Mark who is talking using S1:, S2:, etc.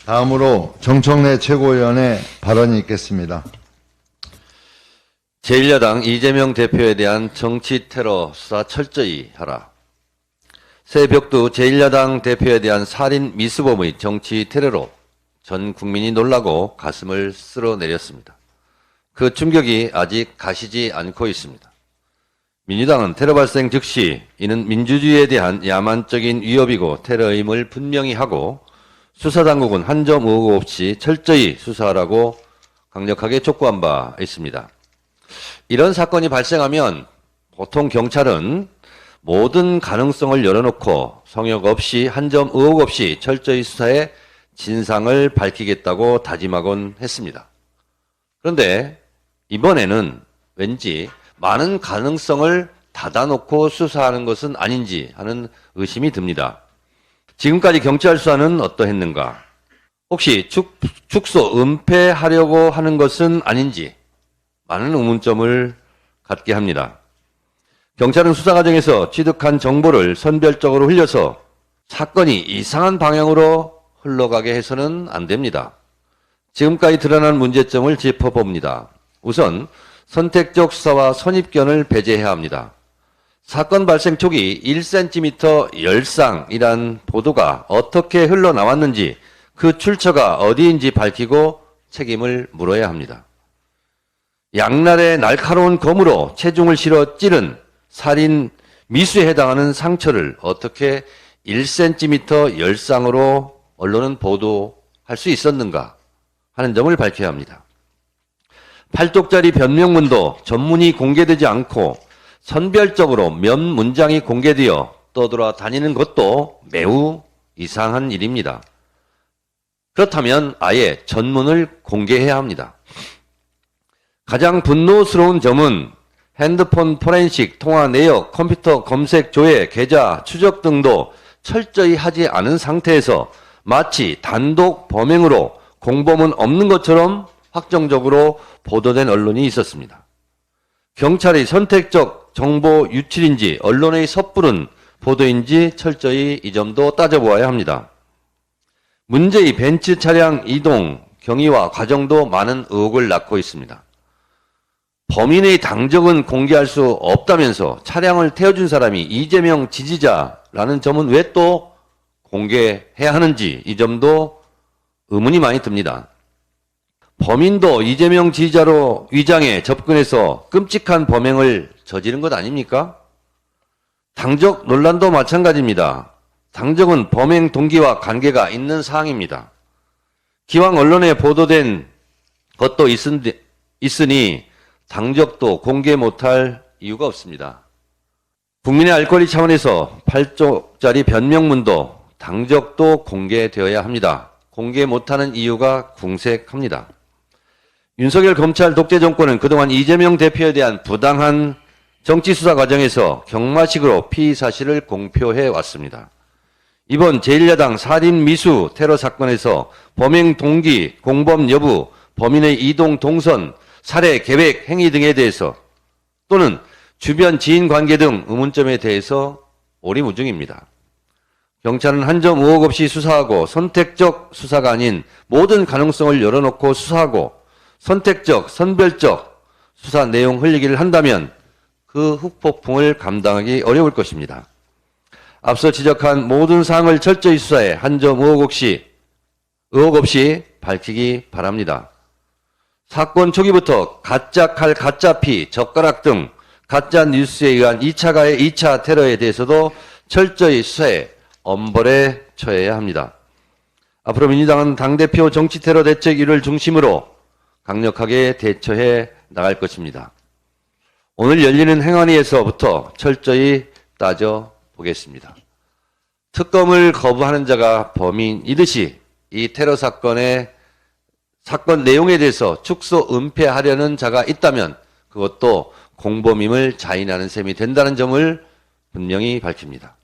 S1: 다음으로 정청래 최고위원의 발언이 있겠습니다.
S2: 제1야당 이재명 대표에 대한 정치 테러 수사 철저히 하라. 새벽도 제1야당 대표에 대한 살인 미수범의 정치 테러로 전 국민이 놀라고 가슴을 쓸어내렸습니다. 그 충격이 아직 가시지 않고 있습니다. 민주당은 테러 발생 즉시 이는 민주주의에 대한 야만적인 위협이고 테러임을 분명히 하고 수사당국은 한 점 의혹 없이 철저히 수사하라고 강력하게 촉구한 바 있습니다. 이런 사건이 발생하면 보통 경찰은 모든 가능성을 열어놓고 성역 없이 한 점 의혹 없이 철저히 수사해 진상을 밝히겠다고 다짐하곤 했습니다. 그런데 이번에는 왠지 많은 가능성을 닫아놓고 수사하는 것은 아닌지 하는 의심이 듭니다. 지금까지 경찰 수사는 어떠했는가? 혹시 축소, 은폐하려고 하는 것은 아닌지 많은 의문점을 갖게 합니다. 경찰은 수사 과정에서 취득한 정보를 선별적으로 흘려서 사건이 이상한 방향으로 흘러가게 해서는 안 됩니다. 지금까지 드러난 문제점을 짚어봅니다. 우선 선택적 수사와 선입견을 배제해야 합니다. 사건 발생 초기 1cm 열상이란 보도가 어떻게 흘러나왔는지 그 출처가 어디인지 밝히고 책임을 물어야 합니다. 양날의 날카로운 검으로 체중을 실어 찌른 살인 미수에 해당하는 상처를 어떻게 1cm 열상으로 언론은 보도할 수 있었는가 하는 점을 밝혀야 합니다. 8쪽짜리 변명문도 전문이 공개되지 않고 선별적으로 몇 문장이 공개되어 떠돌아다니는 것도 매우 이상한 일입니다. 그렇다면 아예 전문을 공개해야 합니다. 가장 분노스러운 점은 핸드폰 포렌식, 통화 내역, 컴퓨터 검색, 조회, 계좌, 추적 등도 철저히 하지 않은 상태에서 마치 단독 범행으로 공범은 없는 것처럼 확정적으로 보도된 언론이 있었습니다. 경찰의 선택적 정보 유출인지 언론의 섣부른 보도인지 철저히 이 점도 따져보아야 합니다. 문제의 벤츠 차량 이동 경위와 과정도 많은 의혹을 낳고 있습니다. 범인의 당적은 공개할 수 없다면서 차량을 태워준 사람이 이재명 지지자라는 점은 왜 또 공개해야 하는지 이 점도 의문이 많이 듭니다. 범인도 이재명 지지자로 위장해 접근해서 끔찍한 범행을 저지른 것 아닙니까? 당적 논란도 마찬가지입니다. 당적은 범행 동기와 관계가 있는 사항입니다. 기왕 언론에 보도된 것도 있으니 당적도 공개 못할 이유가 없습니다. 국민의 알 권리 차원에서 8쪽짜리 변명문도 당적도 공개되어야 합니다. 공개 못하는 이유가 궁색합니다. 윤석열 검찰 독재 정권은 그동안 이재명 대표에 대한 부당한 정치수사 과정에서 경마식으로 피의 사실을 공표해 왔습니다. 이번 제1야당 살인 미수 테러 사건에서 범행 동기, 공범 여부, 범인의 이동 동선, 살해 계획 행위 등에 대해서 또는 주변 지인 관계 등 의문점에 대해서 오리무중입니다. 경찰은 한 점 의혹 없이 수사하고 선택적 수사가 아닌 모든 가능성을 열어놓고 수사하고 선택적, 선별적 수사 내용 흘리기를 한다면 그 후폭풍을 감당하기 어려울 것입니다. 앞서 지적한 모든 사항을 철저히 수사해 한 점 의혹 없이 밝히기 바랍니다. 사건 초기부터 가짜 칼, 가짜 피, 젓가락 등 가짜 뉴스에 의한 2차 가해, 2차 테러에 대해서도 철저히 수사해 엄벌에 처해야 합니다. 앞으로 민주당은 당대표 정치테러 대책위를 중심으로 강력하게 대처해 나갈 것입니다. 오늘 열리는 행안위에서부터 철저히 따져보겠습니다. 특검을 거부하는 자가 범인이듯이 이 테러 사건의 사건 내용에 대해서 축소, 은폐하려는 자가 있다면 그것도 공범임을 자인하는 셈이 된다는 점을 분명히 밝힙니다.